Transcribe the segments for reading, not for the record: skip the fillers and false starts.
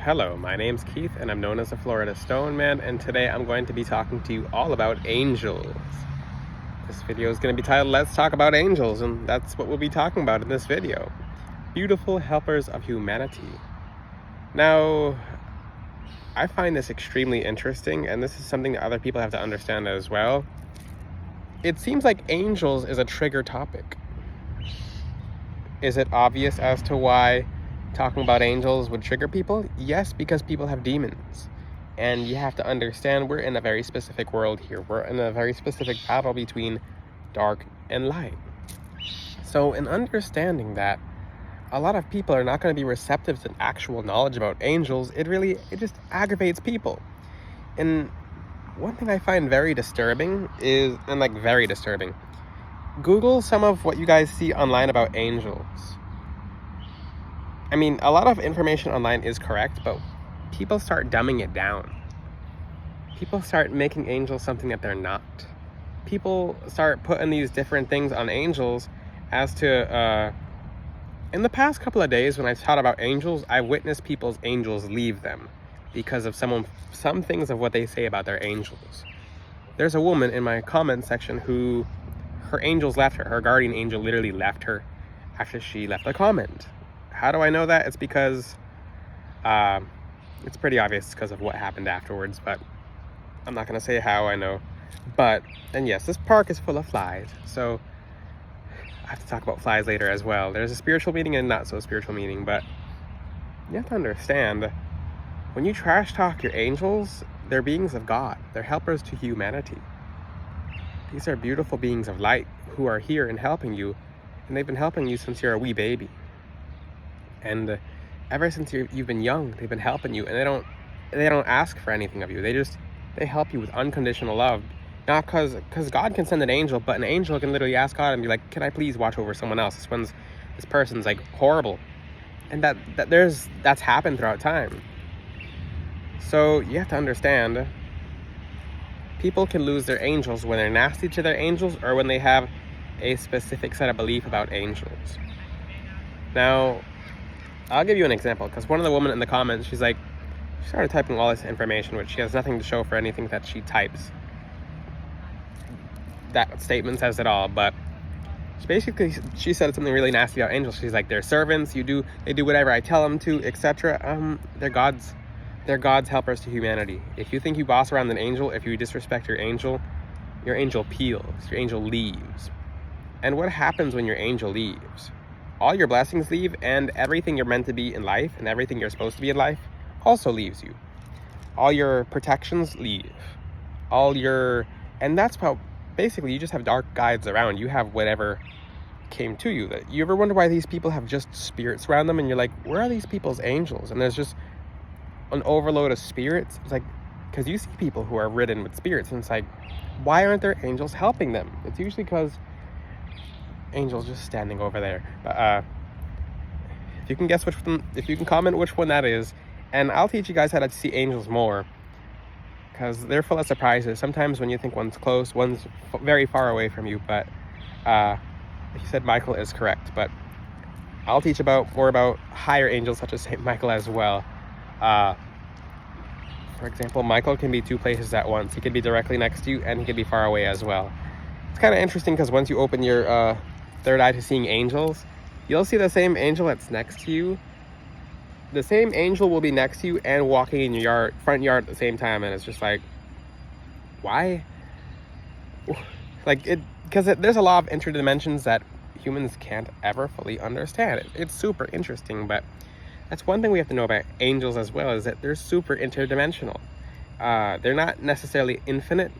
Hello, my name's Keith and I'm known as the Florida Stone Man, and today I'm going to be talking to you all about angels. This video is going to be titled Let's Talk About Angels, and that's what we'll be talking about in this video. Beautiful helpers of humanity. Now, I find this extremely interesting, and this is something that other people have to understand as well. It seems like angels is a trigger topic. Is it obvious as to why talking about angels would trigger people? Yes, because people have demons. And you have to understand we're in a very specific world here. We're in a very specific battle between dark and light. So in understanding that, a lot of people are not going to be receptive to actual knowledge about angels. It just aggravates people. And one thing I find very disturbing is, very disturbing, Google some of what you guys see online about angels. I mean, a lot of information online is correct, but people start dumbing it down. People start making angels something that they're not. People start putting these different things on angels as to, in the past couple of days when I've taught about angels, I've witnessed people's angels leave them because of some things of what they say about their angels. There's a woman in my comment section who her angels left her. Her guardian angel literally left her after she left a comment. How do I know that? It's because it's pretty obvious because of what happened afterwards, but I'm not going to say how I know. And yes, this park is full of flies, so I have to talk about flies later as well. There's a spiritual meaning and not so spiritual meaning, but you have to understand, when you trash talk your angels, they're beings of God. They're helpers to humanity. These are beautiful beings of light who are here and helping you, and they've been helping you since you're a wee baby. And ever since you've been young, they've been helping you, and they don't ask for anything of you. They help you with unconditional love. Not because God can send an angel, but an angel can literally ask God and be like, can I please watch over someone else? This person's like horrible. And that's happened throughout time. So you have to understand, people can lose their angels when they're nasty to their angels or when they have a specific set of belief about angels. Now, I'll give you an example, because one of the women in the comments, she started typing all this information, which she has nothing to show for anything that she types. That statement says it all, but she said something really nasty about angels. She's like, they're servants, they do whatever I tell them to, etc. They're God's helpers to humanity. If you think you boss around an angel, if you disrespect your angel peels, your angel leaves. And what happens when your angel leaves? All your blessings leave, and everything you're meant to be in life and everything you're supposed to be in life also leaves you. All your protections leave. And that's how basically you just have dark guides around. You have whatever came to you. That you ever wonder why these people have just spirits around them, and you're like, where are these people's angels? And there's just an overload of spirits. It's like, because you see people who are ridden with spirits, and it's like, why aren't their angels helping them? It's usually because angels just standing over there. But if you can guess if you can comment which one that is, and I'll teach you guys how to see angels more, because they're full of surprises. Sometimes when you think one's close, one's very far away from you. But he said Michael is correct, but I'll teach more about higher angels such as Saint Michael as well. For example, Michael can be two places at once. He can be directly next to you, and he can be far away as well. It's kind of interesting because once you open your third eye to seeing angels, you'll see the same angel that's next to you. The same angel will be next to you and walking in your front yard at the same time, and it's just like, why? Because there's a lot of interdimensions that humans can't ever fully understand. It's super interesting, but that's one thing we have to know about angels as well, is that they're super interdimensional. They're not necessarily infinite,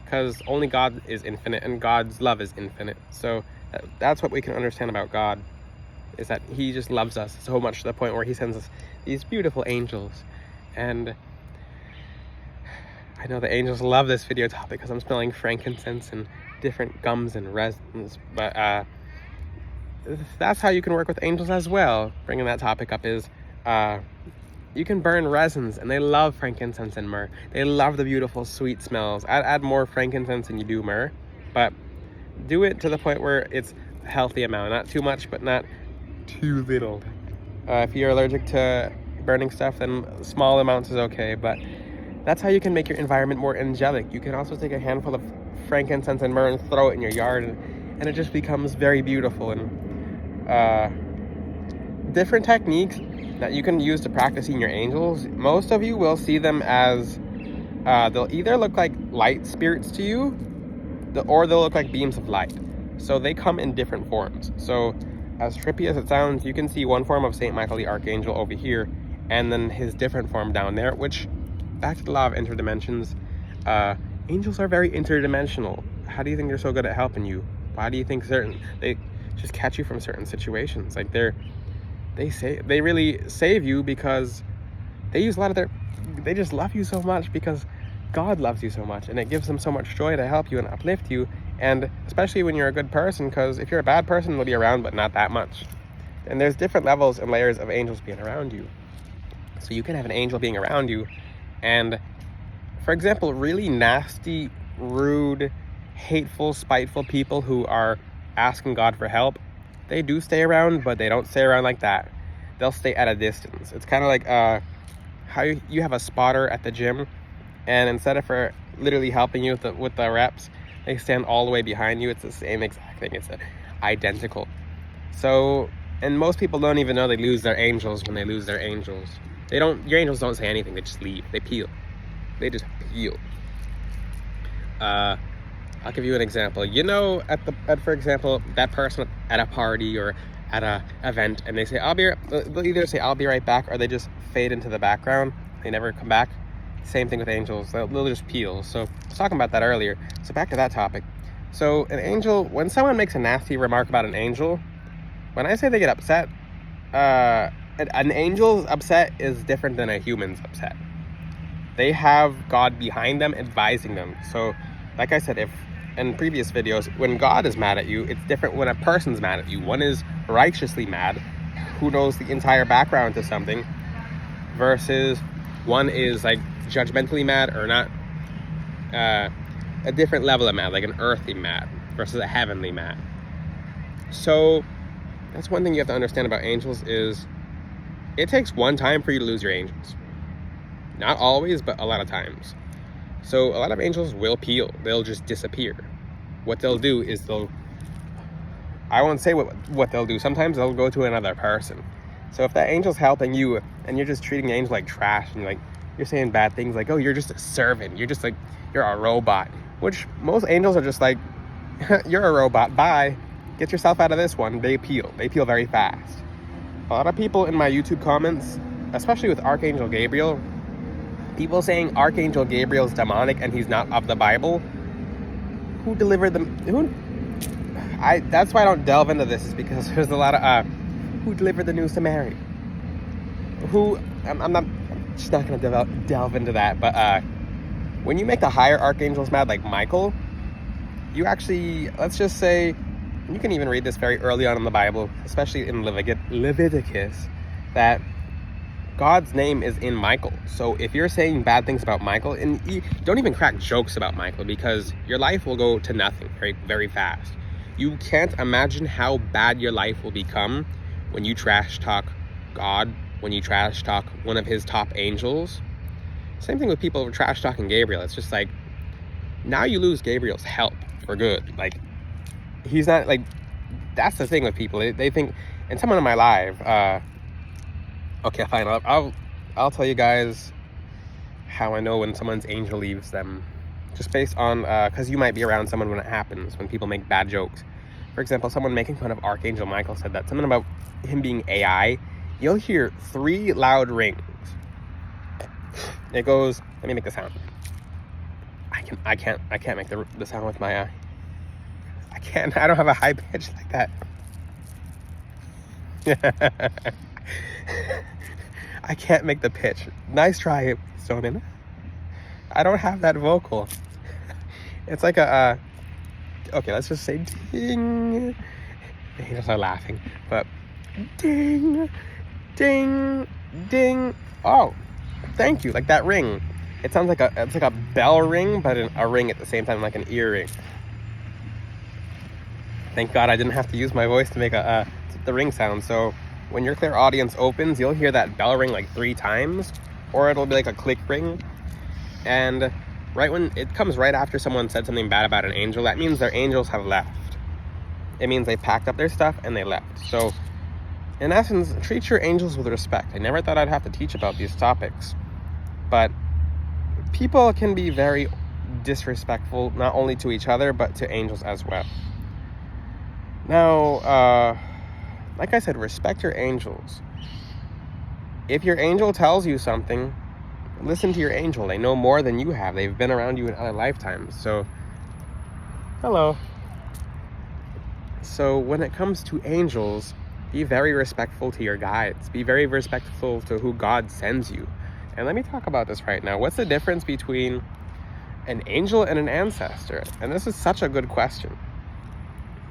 because only God is infinite and God's love is infinite. So that's what we can understand about God, is that he just loves us so much to the point where he sends us these beautiful angels. And I know the angels love this video topic because I'm smelling frankincense and different gums and resins, but that's how you can work with angels as well. Bringing that topic up is you can burn resins, and they love frankincense and myrrh. They love the beautiful sweet smells. I'd add more frankincense than you do myrrh, but do it to the point where it's a healthy amount, not too much but not too little. If you're allergic to burning stuff, then small amounts is okay. But that's how you can make your environment more angelic. You can also take a handful of frankincense and myrrh and throw it in your yard, and it just becomes very beautiful. And different techniques that you can use to practice seeing your angels, most of you will see them as they'll either look like light spirits to you, or they'll look like beams of light. So they come in different forms. So as trippy as it sounds, you can see one form of Saint Michael the Archangel over here, and then his different form down there, which, back to the law of interdimensions, angels are very interdimensional. How do you think they're so good at helping you? Why do you think they just catch you from certain situations? Like they really save you because they use a lot of they just love you so much because God loves you so much, and it gives them so much joy to help you and uplift you. And especially when you're a good person, because if you're a bad person, they'll be around, but not that much. And there's different levels and layers of angels being around you. So you can have an angel being around you, and for example, really nasty, rude, hateful, spiteful people who are asking God for help, they do stay around, but they don't stay around like that. They'll stay at a distance. It's kind of like how you have a spotter at the gym, and instead of for literally helping you with the reps, they stand all the way behind you. It's the same exact thing. It's identical. So, and most people don't even know they lose their angels when they lose their angels. Your angels don't say anything. They just leave. They peel. They just peel. I'll give you an example. You know, for example, that person at a party or at a event, and they say, they'll either say, I'll be right back, or they just fade into the background. They never come back. Same thing with angels. They'll just peel. So I was talking about that earlier. So back to that topic. So an angel, when someone makes a nasty remark about an angel, when I say they get upset, an angel's upset is different than a human's upset. They have God behind them, advising them. So like I said, if in previous videos, when God is mad at you, it's different when a person's mad at you. One is righteously mad, who knows the entire background to something, versus one is like judgmentally mad, or not, a different level of mad, like an earthly mad versus a heavenly mad. So that's one thing you have to understand about angels is it takes one time for you to lose your angels. Not always, but a lot of times. So a lot of angels will peel. They'll just disappear. What they'll do is I won't say what they'll do. Sometimes they'll go to another person. So if that angel's helping you and you're just treating the angel like trash, and you're saying bad things like, oh, you're just a servant, you're a robot, which most angels are just like, you're a robot, bye, get yourself out of this one. They peel very fast. A lot of people in my YouTube comments, especially with Archangel Gabriel, people saying Archangel Gabriel's demonic and he's not of the Bible. Who delivered them? That's why I don't delve into this, is because there's a lot of who delivered the news to Mary. I'm just not going to delve into that. But when you make the higher archangels mad, like Michael, you actually, let's just say, you can even read this very early on in the Bible, especially in Leviticus, that God's name is in Michael. So if you're saying bad things about Michael, and you don't even crack jokes about Michael, because your life will go to nothing very, very fast. You can't imagine how bad your life will become when you trash talk God, when you trash talk one of his top angels. Same thing with people who are trash talking Gabriel. It's just like, now you lose Gabriel's help for good. Like, he's not, like, that's the thing with people. They think, and someone in my live, okay, fine, I'll tell you guys how I know when someone's angel leaves them, just based on, because you might be around someone when it happens, when people make bad jokes. For example, someone making fun of Archangel Michael said that, something about him being AI. You'll hear 3 loud rings. It goes, let me make the sound. I can't make the sound with my eye. I don't have a high pitch like that. I can't make the pitch. Nice try, Sonin. I don't have that vocal. It's like a, okay, let's just say ding. The angels are laughing, but ding, ding, ding. Oh, thank you, like that ring. It sounds like it's like a bell ring, but a ring at the same time, like an earring. Thank God I didn't have to use my voice to make the ring sound. So when your clairaudience opens, you'll hear that bell ring like 3 times, or it'll be like a click ring. And right when it comes right after someone said something bad about an angel, that means their angels have left. It means they packed up their stuff and they left. So in essence, treat your angels with respect. I never thought I'd have to teach about these topics, but people can be very disrespectful, not only to each other, but to angels as well. Now, like I said, respect your angels. If your angel tells you something, listen to your angel. They know more than you have. They've been around you in other lifetimes. So, hello. So when it comes to angels, be very respectful to your guides. Be very respectful to who God sends you. And let me talk about this right now. What's the difference between an angel and an ancestor? And this is such a good question.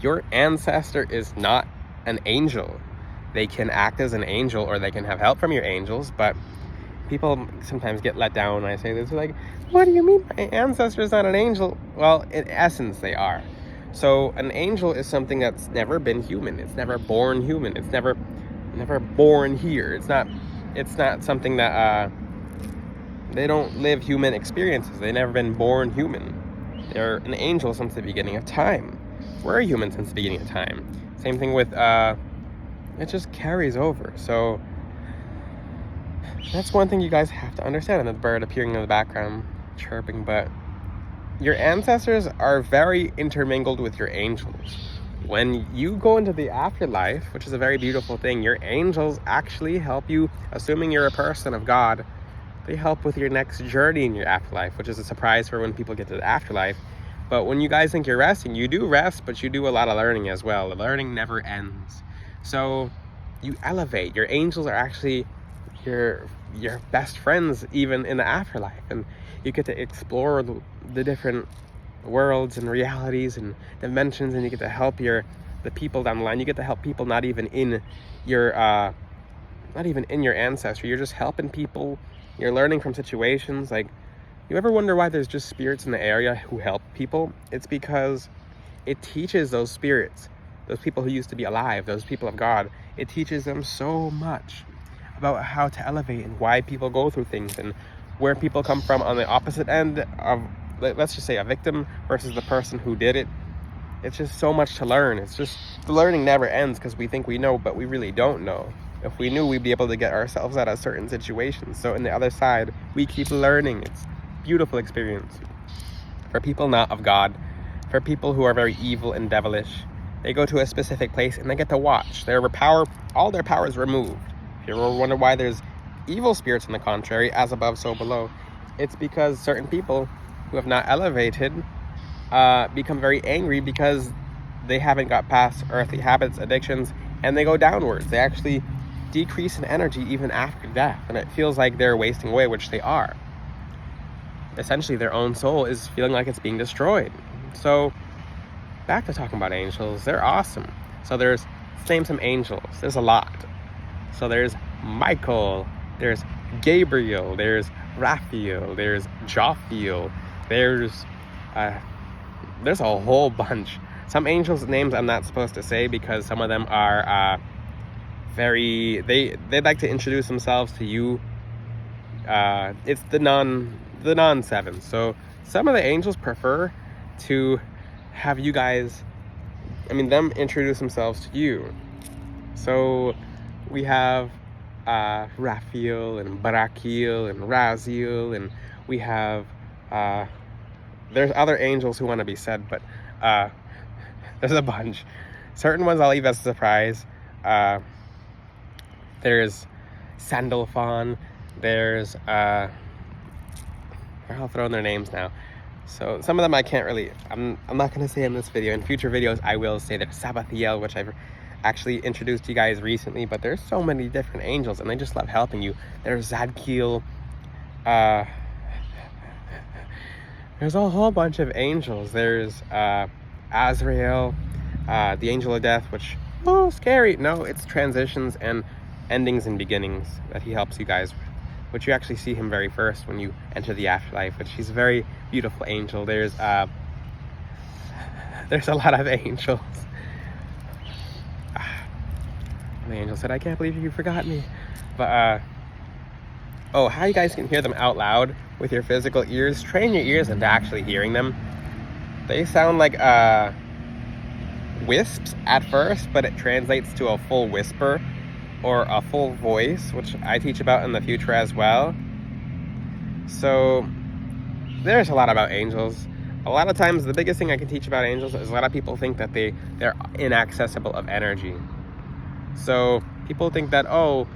Your ancestor is not an angel. They can act as an angel, or they can have help from your angels, but people sometimes get let down when I say this. They're like, what do you mean my ancestor is not an angel? Well, in essence, they are. So an angel is something that's never been human. It's never born human. It's never born here. It's not something that they don't live human experiences. They've never been born human. They're an angel since the beginning of time. We're a human since the beginning of time. Same thing with it just carries over. So that's one thing you guys have to understand. And the bird appearing in the background chirping, but your ancestors are very intermingled with your angels. When you go into the afterlife, which is a very beautiful thing, your angels actually help you, assuming you're a person of God, they help with your next journey in your afterlife, which is a surprise for when people get to the afterlife. But when you guys think you're resting, you do rest, but you do a lot of learning as well. The learning never ends. So you elevate. Your angels are actually your best friends even in the afterlife, and you get to explore the different worlds and realities and dimensions, and you get to help the people down the line. You get to help people not even in your ancestry. You're just helping people. You're learning from situations. Like, you ever wonder why there's just spirits in the area who help people? It's because it teaches those spirits, those people who used to be alive, those people of God, it teaches them so much about how to elevate and why people go through things and where people come from on the opposite end of, let's just say, a victim versus the person who did it. It's just so much to learn. It's just, the learning never ends because we think we know, but we really don't know. If we knew, we'd be able to get ourselves out of certain situations. So in the other side, we keep learning. It's a beautiful experience. For people not of God, for people who are very evil and devilish, they go to a specific place and they get to watch. All their power is removed. If you ever wonder why there's evil spirits on the contrary, as above, so below, it's because certain people who have not elevated become very angry because they haven't got past earthly habits, addictions, and they go downwards. They actually decrease in energy even after death, and it feels like they're wasting away, which they are. Essentially, their own soul is feeling like it's being destroyed. So back to talking about angels. They're awesome. So name some angels. There's a lot. So there's Michael, there's Gabriel, there's Raphael, there's Jophiel, there's a whole bunch. Some angels' names I'm not supposed to say because some of them are they'd like to introduce themselves to you. It's the non-sevens. So some of the angels prefer to have you guys, them introduce themselves to you. So we have Raphael and Barakiel and Raziel, and we have there's other angels who want to be said, but there's a bunch. Certain ones I'll leave as a surprise. There's Sandalphon. There's I'll throw in their names now. So some of them I can't really, I'm not going to say in this video. In future videos I will say there's Sabathiel, which I've actually introduced to you guys recently, but there's so many different angels and they just love helping you. There's Zadkiel. There's a whole bunch of angels. There's Azrael, the angel of death, which, scary. No, it's transitions and endings and beginnings that he helps you guys with, which you actually see him very first when you enter the afterlife, which he's a very beautiful angel. There's a lot of angels. And the angel said, I can't believe you forgot me. But, oh, how you guys can hear them out loud with your physical ears, train your ears into actually hearing them. They sound like wisps at first, but it translates to a full whisper or a full voice, which I teach about in the future as well. So there's a lot about angels. A lot of times the biggest thing I can teach about angels is a lot of people think that they're inaccessible of energy. So people think that, oh,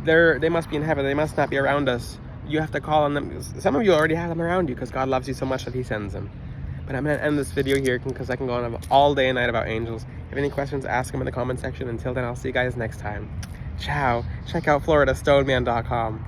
they must be in heaven, they must not be around us. You have to call on them. Some of you already have them around you because God loves you so much that he sends them. But I'm going to end this video here because I can go on all day and night about angels. If you have any questions, ask them in the comment section. Until then, I'll see you guys next time. Ciao. Check out FloridaStoneman.com.